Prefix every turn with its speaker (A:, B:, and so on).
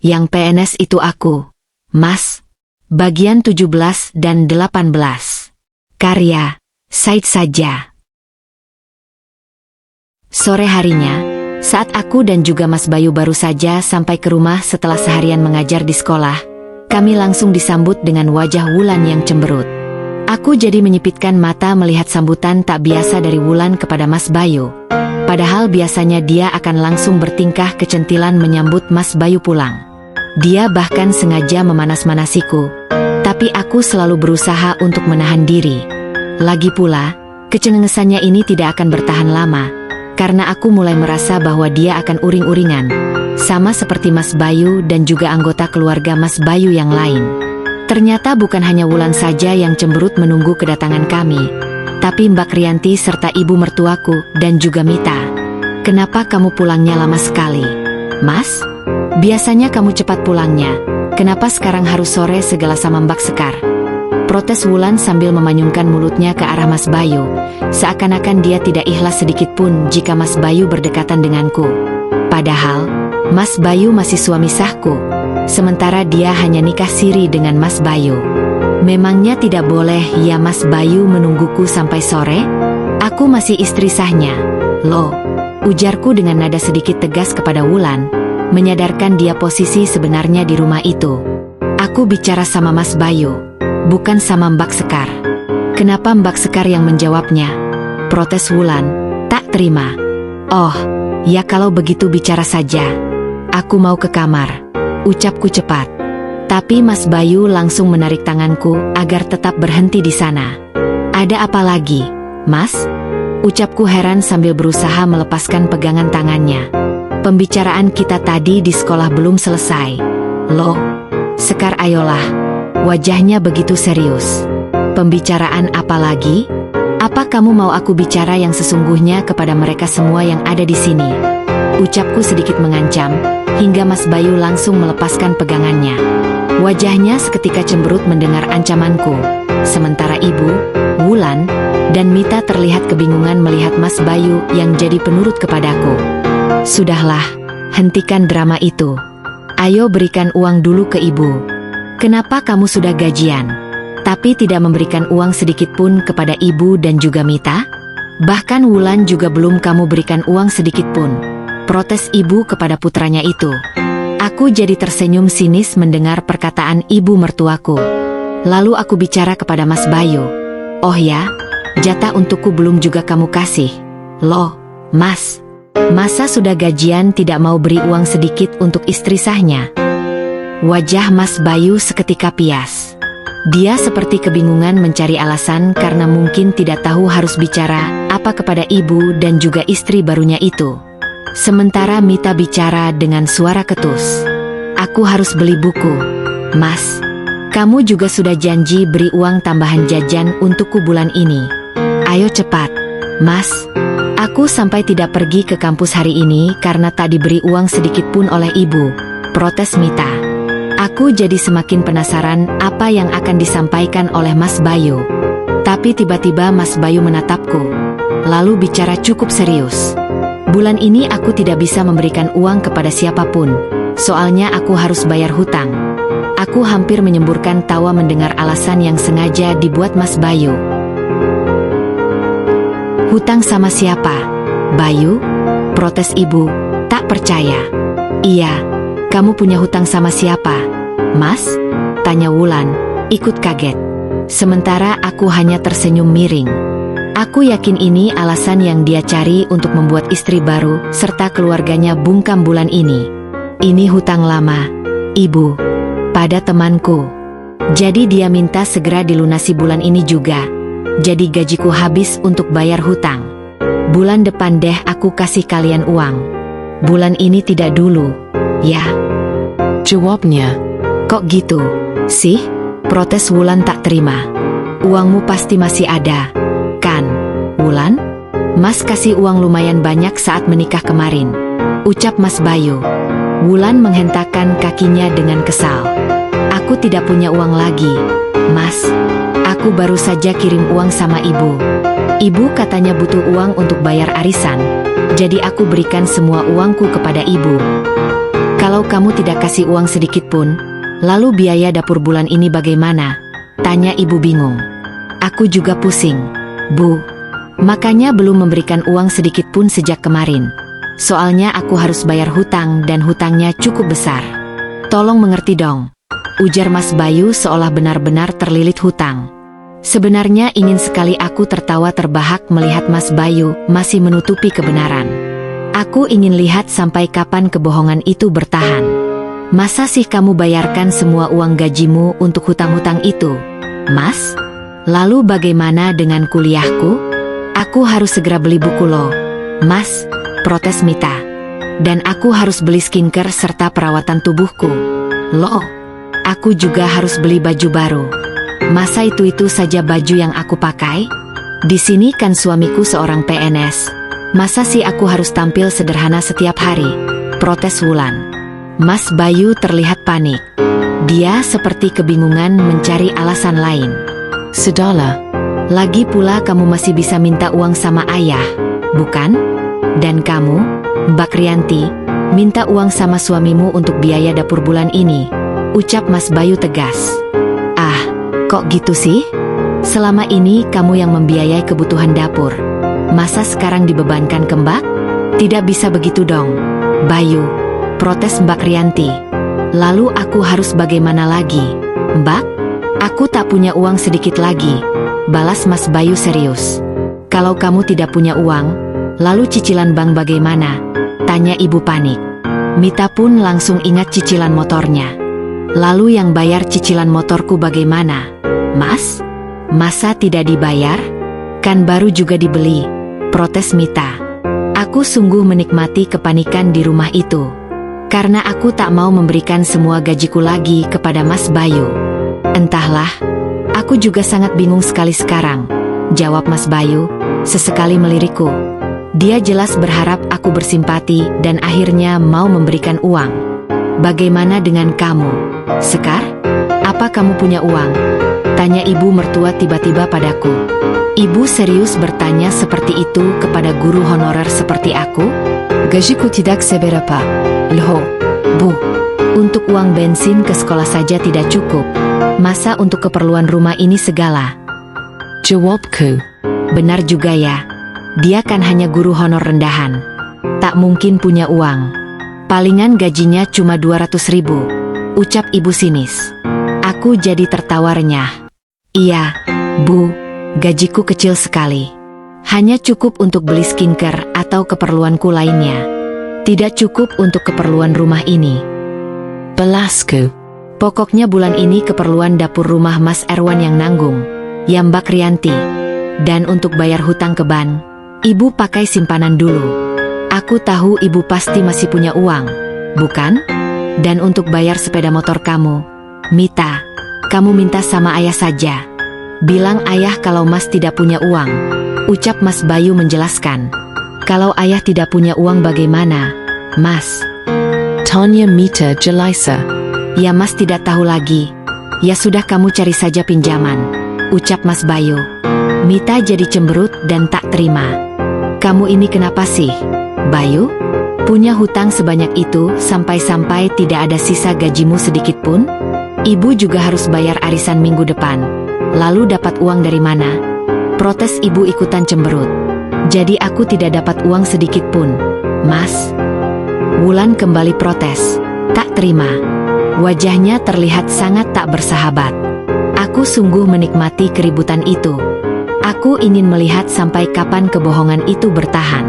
A: Yang PNS itu aku, Mas. Bagian 17 dan 18. Karya, Said saja. Sore harinya, saat aku dan juga Mas Bayu baru saja sampai ke rumah setelah seharian mengajar di sekolah, kami langsung disambut dengan wajah Wulan yang cemberut. Aku jadi menyipitkan mata melihat sambutan tak biasa dari Wulan kepada Mas Bayu. Padahal biasanya dia akan langsung bertingkah kecentilan menyambut Mas Bayu pulang. Dia bahkan sengaja memanas-manasiku, tapi aku selalu berusaha untuk menahan diri. Lagi pula, kecengengesannya ini tidak akan bertahan lama, karena aku mulai merasa bahwa dia akan uring-uringan, sama seperti Mas Bayu dan juga anggota keluarga Mas Bayu yang lain. Ternyata bukan hanya Wulan saja yang cemberut menunggu kedatangan kami, tapi Mbak Rianti serta ibu mertuaku dan juga Mita. Kenapa kamu pulangnya lama sekali, Mas? Biasanya kamu cepat pulangnya, kenapa sekarang harus sore segala sama Mbak Sekar? Protes Wulan sambil memanyungkan mulutnya ke arah Mas Bayu, seakan-akan dia tidak ikhlas sedikit pun jika Mas Bayu berdekatan denganku. Padahal, Mas Bayu masih suami sahku, sementara dia hanya nikah siri dengan Mas Bayu. Memangnya tidak boleh ya Mas Bayu menungguku sampai sore? Aku masih istri sahnya, loh, ujarku dengan nada sedikit tegas kepada Wulan, menyadarkan dia posisi sebenarnya di rumah itu. Aku bicara sama Mas Bayu, bukan sama Mbak Sekar. Kenapa Mbak Sekar yang menjawabnya? Protes Wulan, tak terima. Oh, ya kalau begitu bicara saja. Aku mau ke kamar, ucapku cepat. Tapi Mas Bayu langsung menarik tanganku agar tetap berhenti di sana. Ada apa lagi, Mas? Ucapku heran sambil berusaha melepaskan pegangan tangannya. Pembicaraan kita tadi di sekolah belum selesai. Loh, Sekar ayolah. Wajahnya begitu serius. Pembicaraan apa lagi? Apa kamu mau aku bicara yang sesungguhnya kepada mereka semua yang ada di sini? Ucapku sedikit mengancam, hingga Mas Bayu langsung melepaskan pegangannya. Wajahnya seketika cemberut mendengar ancamanku. Sementara ibu, Wulan, dan Mita terlihat kebingungan melihat Mas Bayu yang jadi penurut kepadaku. Sudahlah, hentikan drama itu. Ayo berikan uang dulu ke ibu. Kenapa kamu sudah gajian, tapi tidak memberikan uang sedikit pun kepada ibu dan juga Mita? Bahkan Wulan juga belum kamu berikan uang sedikit pun. Protes ibu kepada putranya itu. Aku jadi tersenyum sinis mendengar perkataan ibu mertuaku. Lalu aku bicara kepada Mas Bayu. Oh ya, jatah untukku belum juga kamu kasih. Loh, Mas. Masa sudah gajian tidak mau beri uang sedikit untuk istri sahnya? Wajah Mas Bayu seketika pias. Dia seperti kebingungan mencari alasan karena mungkin tidak tahu harus bicara apa kepada ibu dan juga istri barunya itu. Sementara Mita bicara dengan suara ketus. Aku harus beli buku. Mas, kamu juga sudah janji beri uang tambahan jajan untukku bulan ini. Ayo cepat, Mas. Aku sampai tidak pergi ke kampus hari ini karena tak diberi uang sedikit pun oleh ibu. Protes Mita. Aku jadi semakin penasaran apa yang akan disampaikan oleh Mas Bayu. Tapi tiba-tiba Mas Bayu menatapku, lalu bicara cukup serius. Bulan ini aku tidak bisa memberikan uang kepada siapapun, soalnya aku harus bayar hutang. Aku hampir menyemburkan tawa mendengar alasan yang sengaja dibuat Mas Bayu. Hutang sama siapa, Bayu? Protes ibu, tak percaya. Iya, kamu punya hutang sama siapa, Mas? Tanya Wulan, ikut kaget. Sementara aku hanya tersenyum miring. Aku yakin ini alasan yang dia cari untuk membuat istri baru serta keluarganya bungkam bulan ini. Ini hutang lama, ibu, pada temanku. Jadi dia minta segera dilunasi bulan ini juga. Jadi gajiku habis untuk bayar hutang. Bulan depan deh aku kasih kalian uang. Bulan ini tidak dulu, ya? Jawabnya. Kok gitu, sih? Protes Wulan tak terima. Uangmu pasti masih ada, kan, Wulan? Mas kasih uang lumayan banyak saat menikah kemarin, ucap Mas Bayu. Wulan menghentakkan kakinya dengan kesal. Aku tidak punya uang lagi, Mas. Aku baru saja kirim uang sama ibu. Ibu katanya butuh uang untuk bayar arisan, jadi aku berikan semua uangku kepada ibu. Kalau kamu tidak kasih uang sedikit pun, lalu biaya dapur bulan ini bagaimana? Tanya ibu bingung. Aku juga pusing, Bu. Makanya belum memberikan uang sedikit pun sejak kemarin. Soalnya aku harus bayar hutang dan hutangnya cukup besar. Tolong mengerti dong, ujar Mas Bayu seolah benar-benar terlilit hutang. Sebenarnya ingin sekali aku tertawa terbahak melihat Mas Bayu masih menutupi kebenaran. Aku ingin lihat sampai kapan kebohongan itu bertahan. Masa sih kamu bayarkan semua uang gajimu untuk hutang-hutang itu, Mas? Lalu bagaimana dengan kuliahku? Aku harus segera beli buku loh, Mas, protes Mita. Dan aku harus beli skincare serta perawatan tubuhku. Loh, aku juga harus beli baju baru. Masa itu saja baju yang aku pakai? Di sini kan suamiku seorang PNS. Masa sih aku harus tampil sederhana setiap hari? Protes Wulan. Mas Bayu terlihat panik. Dia seperti kebingungan mencari alasan lain. Sudahlah. Lagi pula kamu masih bisa minta uang sama ayah, bukan? Dan kamu, Mbak Kriyanti, minta uang sama suamimu untuk biaya dapur bulan ini, ucap Mas Bayu tegas. Ah, kok gitu sih? Selama ini kamu yang membiayai kebutuhan dapur. Masa sekarang dibebankan ke Mbak? Tidak bisa begitu dong, Bayu, protes Mbak Kriyanti. Lalu aku harus bagaimana lagi, Mbak? Aku tak punya uang sedikit lagi, balas Mas Bayu serius. Kalau kamu tidak punya uang, lalu cicilan bank bagaimana? Tanya ibu panik. Mita pun langsung ingat cicilan motornya. Lalu yang bayar cicilan motorku bagaimana, Mas? Masa tidak dibayar? Kan baru juga dibeli, protes Mita. Aku sungguh menikmati kepanikan di rumah itu. Karena aku tak mau memberikan semua gajiku lagi kepada Mas Bayu. Entahlah, aku juga sangat bingung sekali sekarang, jawab Mas Bayu, sesekali melirikku. Dia jelas berharap aku bersimpati dan akhirnya mau memberikan uang. Bagaimana dengan kamu, Sekar? Apa kamu punya uang? Tanya ibu mertua tiba-tiba padaku. Ibu serius bertanya seperti itu kepada guru honorer seperti aku? Gajiku tidak seberapa. Loh, Bu, untuk uang bensin ke sekolah saja tidak cukup. Masa untuk keperluan rumah ini segala? Jawabku. Benar juga ya. Dia kan hanya guru honor rendahan. Tak mungkin punya uang. Palingan gajinya cuma 200.000, ucap ibu sinis. Aku jadi tertawa renyah. Iya, Bu, gajiku kecil sekali. Hanya cukup untuk beli skincare atau keperluanku lainnya. Tidak cukup untuk keperluan rumah ini. Belasku. Pokoknya bulan ini keperluan dapur rumah Mas Erwan yang nanggung, ya Mbak Kriyanti. Dan untuk bayar hutang ke bank, ibu pakai simpanan dulu. Aku tahu ibu pasti masih punya uang, bukan? Dan untuk bayar sepeda motor kamu, Mita, kamu minta sama ayah saja. Bilang ayah kalau Mas tidak punya uang, ucap Mas Bayu menjelaskan. Kalau ayah tidak punya uang bagaimana, Mas? Tanya Mita jelasa. Ya Mas tidak tahu lagi. Ya sudah kamu cari saja pinjaman, ucap Mas Bayu. Mita jadi cemberut dan tak terima. Kamu ini kenapa sih, Bayu? Punya hutang sebanyak itu sampai-sampai tidak ada sisa gajimu sedikit pun? Ibu juga harus bayar arisan minggu depan. Lalu dapat uang dari mana? Protes ibu ikutan cemberut. Jadi aku tidak dapat uang sedikit pun, Mas. Wulan kembali protes. Tak terima. Wajahnya terlihat sangat tak bersahabat. Aku sungguh menikmati keributan itu. Aku ingin melihat sampai kapan kebohongan itu bertahan.